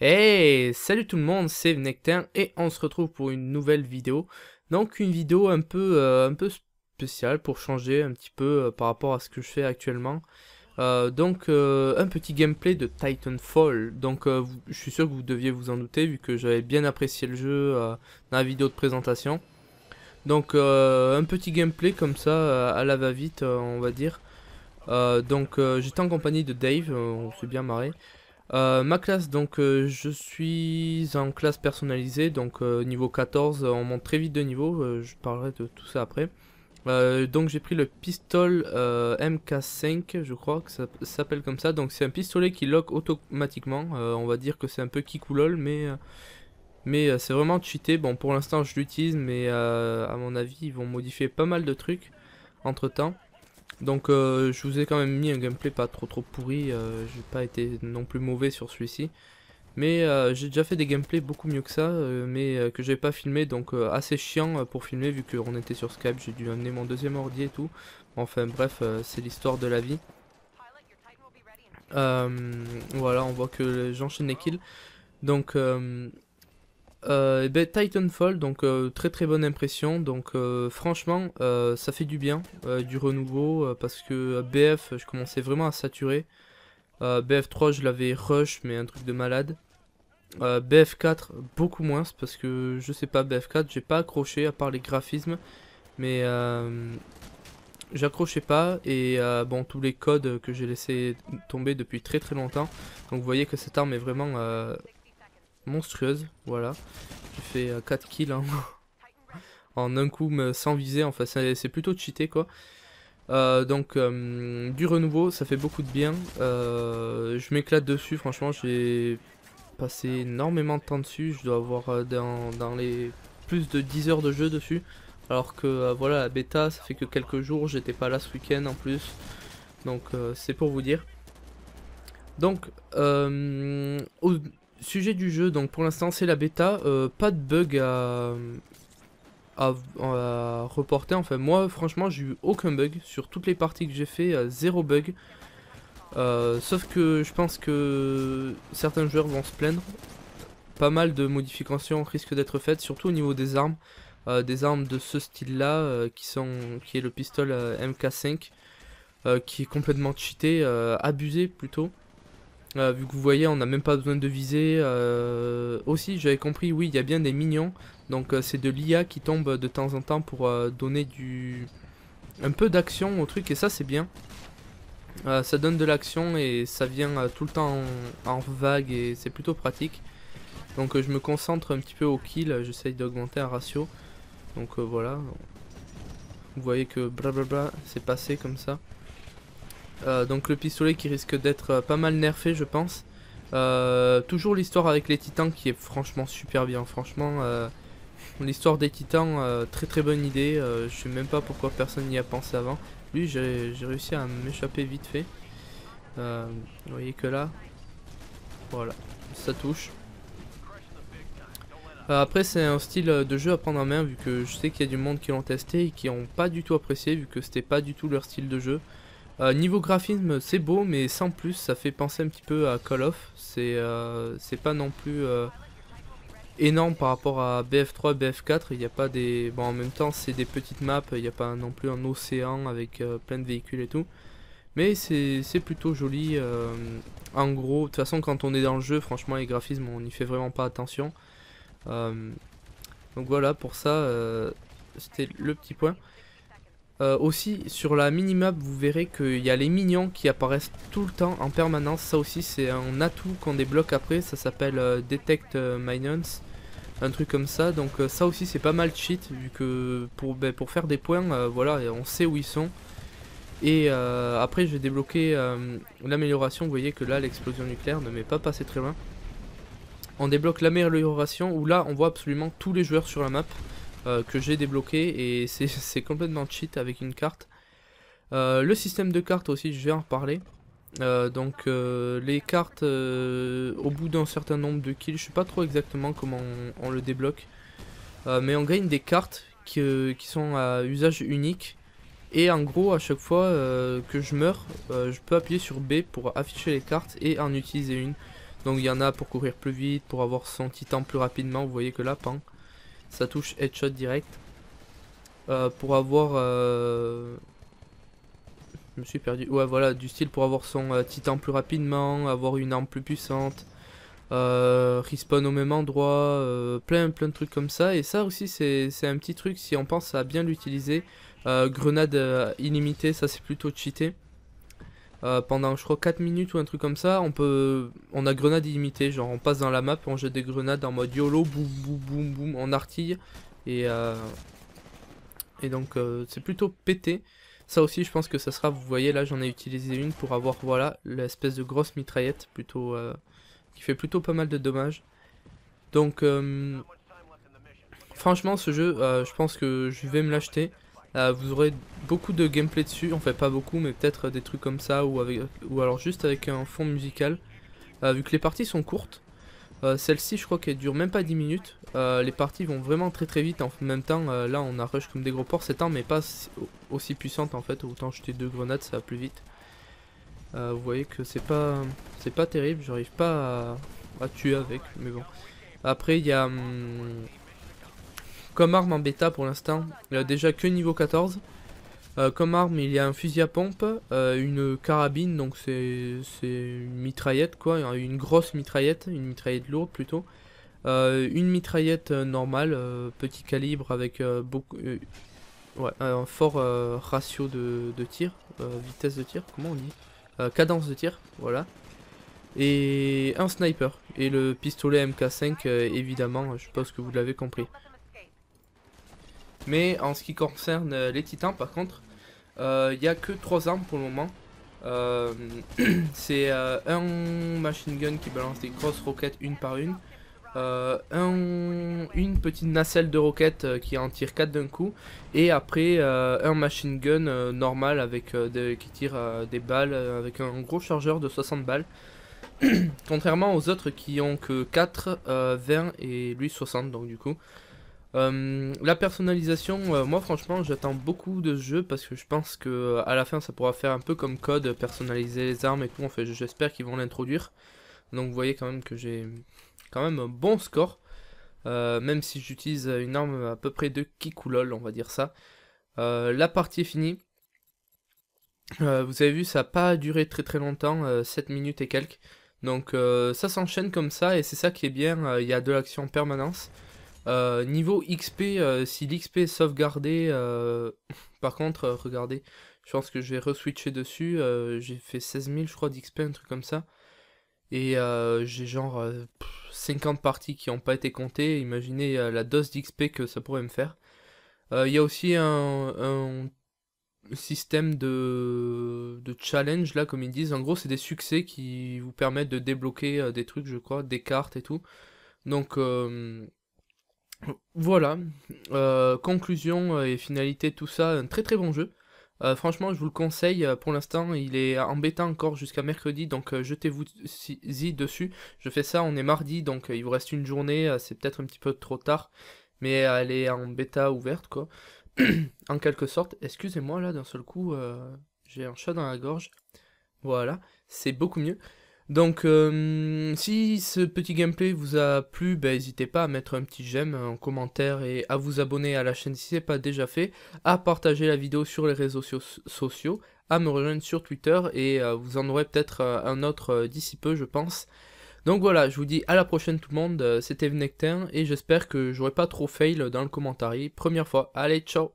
Hey, salut tout le monde, c'est Nectar et on se retrouve pour une nouvelle vidéo. Donc une vidéo un peu spéciale pour changer un petit peu par rapport à ce que je fais actuellement. Un petit gameplay de Titanfall. Je suis sûr que vous deviez vous en douter vu que j'avais bien apprécié le jeu dans la vidéo de présentation. Un petit gameplay comme ça à la va-vite on va dire. J'étais en compagnie de Dave, on s'est bien marré. Ma classe, je suis en classe personnalisée, niveau 14, on monte très vite de niveau, je parlerai de tout ça après. Donc j'ai pris le pistolet MK5, je crois que ça s'appelle comme ça, donc c'est un pistolet qui lock automatiquement, on va dire que c'est un peu kikoulol, mais c'est vraiment cheaté. Bon, pour l'instant je l'utilise, mais à mon avis ils vont modifier pas mal de trucs entre temps. Je vous ai quand même mis un gameplay pas trop pourri, j'ai pas été non plus mauvais sur celui-ci. Mais j'ai déjà fait des gameplays beaucoup mieux que ça, que j'avais pas filmé, assez chiant pour filmer vu qu'on était sur Skype, j'ai dû amener mon deuxième ordi et tout. Enfin bref, c'est l'histoire de la vie. Voilà, on voit que j'enchaîne les kills. Titanfall, très bonne impression, franchement ça fait du bien, du renouveau, parce que BF je commençais vraiment à saturer. BF3 je l'avais rush mais un truc de malade. BF4 beaucoup moins parce que je sais pas, BF4 j'ai pas accroché à part les graphismes, mais j'accrochais pas et bon, tous les codes que j'ai laissé tomber depuis très longtemps, donc vous voyez que cette arme est vraiment monstrueuse. Voilà, j'ai fait 4 kills hein, en un coup sans viser, enfin c'est plutôt cheaté quoi. Du renouveau, ça fait beaucoup de bien, je m'éclate dessus, franchement j'ai passé énormément de temps dessus, je dois avoir dans les plus de 10 heures de jeu dessus. Alors que voilà, la bêta ça fait que quelques jours, j'étais pas là ce week-end en plus. C'est pour vous dire. Au sujet du jeu, donc pour l'instant c'est la bêta, pas de bug à reporter. Enfin moi franchement j'ai eu aucun bug sur toutes les parties que j'ai fait, zéro bug. Sauf que je pense que certains joueurs vont se plaindre. Pas mal de modifications risquent d'être faites, surtout au niveau des armes. Des armes de ce style là qui est le pistolet MK5, qui est complètement cheaté, abusé plutôt. Vu que vous voyez, on n'a même pas besoin de viser. Aussi, j'avais compris, oui, il y a bien des minions. C'est de l'IA qui tombe de temps en temps pour donner un peu d'action au truc, et ça c'est bien. Ça donne de l'action et ça vient tout le temps en vague et c'est plutôt pratique. Je me concentre un petit peu au kill, j'essaye d'augmenter un ratio. Voilà, vous voyez que blablabla c'est passé comme ça. Le pistolet qui risque d'être pas mal nerfé je pense. Toujours l'histoire avec les titans qui est franchement super bien. Franchement l'histoire des titans, très bonne idée. Je sais même pas pourquoi personne n'y a pensé avant. Lui j'ai réussi à m'échapper vite fait. Vous voyez que là, voilà, ça touche. Après c'est un style de jeu à prendre en main vu que je sais qu'il y a du monde qui l'ont testé et qui n'ont pas du tout apprécié vu que c'était pas du tout leur style de jeu. Niveau graphisme c'est beau mais sans plus, ça fait penser un petit peu à Call of. C'est pas non plus énorme par rapport à BF3, BF4. Il n'y a pas des... Bon en même temps c'est des petites maps, il n'y a pas non plus un océan avec plein de véhicules et tout. Mais c'est plutôt joli. En gros, de toute façon quand on est dans le jeu, franchement les graphismes on n'y fait vraiment pas attention. Voilà, pour ça c'était le petit point. Aussi sur la minimap vous verrez qu'il y a les minions qui apparaissent tout le temps en permanence. Ça aussi c'est un atout qu'on débloque après, ça s'appelle Detect Minions, un truc comme ça. Ça aussi c'est pas mal cheat vu que pour faire des points, voilà, on sait où ils sont. Et après j'ai débloqué l'amélioration, vous voyez que là l'explosion nucléaire ne m'est pas passé très loin. On débloque l'amélioration où là on voit absolument tous les joueurs sur la map que j'ai débloqué et c'est complètement cheat avec une carte. Le système de cartes aussi je vais en reparler. Les cartes au bout d'un certain nombre de kills, je sais pas trop exactement comment on le débloque. Mais on gagne des cartes qui sont à usage unique. Et en gros à chaque fois que je meurs, je peux appuyer sur B pour afficher les cartes et en utiliser une. Donc il y en a pour courir plus vite, pour avoir son titan plus rapidement. Vous voyez que là, pan, ça touche headshot direct. Pour avoir... Je me suis perdu. Ouais, voilà, du style pour avoir son titan plus rapidement, avoir une arme plus puissante. Respawn au même endroit, plein de trucs comme ça. Et ça aussi c'est un petit truc si on pense à bien l'utiliser. Grenade illimitée, ça c'est plutôt cheaté. Pendant je crois 4 minutes ou un truc comme ça, on a grenade illimitée, genre on passe dans la map, on jette des grenades en mode YOLO, boum boum boum boum, on artille et donc c'est plutôt pété. Ça aussi je pense que ça sera, vous voyez là j'en ai utilisé une pour avoir voilà l'espèce de grosse mitraillette plutôt qui fait plutôt pas mal de dommages. Donc franchement ce jeu je pense que je vais me l'acheter. Vous aurez beaucoup de gameplay dessus, enfin pas beaucoup mais peut-être des trucs comme ça ou alors juste avec un fond musical. Vu que les parties sont courtes, celle-ci je crois qu'elle dure même pas 10 minutes. Les parties vont vraiment très vite en même temps. Là on a rush comme des gros porcs, cette arme mais pas aussi puissante en fait, autant jeter 2 grenades ça va plus vite. Vous voyez que c'est pas terrible, j'arrive pas à tuer avec, mais bon. Après il y a comme arme en bêta pour l'instant, il y a déjà que niveau 14. Comme arme il y a un fusil à pompe, une carabine, donc c'est une mitraillette quoi, une grosse mitraillette, une mitraillette lourde plutôt. Une mitraillette normale, petit calibre avec ouais, un fort ratio de tir, vitesse de tir, comment on dit, cadence de tir, voilà. Et un sniper, et le pistolet MK5 évidemment, je suppose que vous l'avez compris. Mais en ce qui concerne les titans par contre, il n'y a que 3 armes pour le moment. C'est un machine gun qui balance des grosses roquettes une par une. Une petite nacelle de roquettes qui en tire 4 d'un coup. Et après un machine gun normal avec qui tire des balles avec un gros chargeur de 60 balles. Contrairement aux autres qui ont que 4, 20 et lui 60 donc du coup. La personnalisation, moi franchement j'attends beaucoup de ce jeu parce que je pense que à la fin ça pourra faire un peu comme COD, personnaliser les armes et tout, en fait j'espère qu'ils vont l'introduire. Donc vous voyez quand même que j'ai quand même un bon score, même si j'utilise une arme à peu près de kikoulol, on va dire ça. La partie est finie. Vous avez vu ça n'a pas duré très longtemps, 7 minutes et quelques. Donc ça s'enchaîne comme ça et c'est ça qui est bien, il y a de l'action en permanence. Niveau XP, si l'XP est sauvegardé, par contre, regardez, je pense que je vais re-switcher dessus, j'ai fait 16 000 je crois d'XP, un truc comme ça, et j'ai genre 50 parties qui n'ont pas été comptées, imaginez la dose d'XP que ça pourrait me faire. Il y a aussi un système de challenge là comme ils disent, en gros c'est des succès qui vous permettent de débloquer des trucs je crois, des cartes et tout, donc... Voilà, conclusion et finalité, tout ça, un très bon jeu. Franchement, je vous le conseille, pour l'instant, il est en bêta encore jusqu'à mercredi, donc jetez-vous-y dessus. Je fais ça, on est mardi, donc il vous reste une journée, c'est peut-être un petit peu trop tard, mais elle est en bêta ouverte, quoi. En quelque sorte, excusez-moi, là, d'un seul coup, j'ai un chat dans la gorge. Voilà, c'est beaucoup mieux. Donc si ce petit gameplay vous a plu, n'hésitez pas à mettre un petit j'aime en commentaire et à vous abonner à la chaîne si ce n'est pas déjà fait, à partager la vidéo sur les réseaux sociaux, à me rejoindre sur Twitter et vous en aurez peut-être un autre d'ici peu je pense. Donc voilà, je vous dis à la prochaine tout le monde, c'était Vnectin et j'espère que j'aurai pas trop fail dans le commentaire. Première fois, allez ciao.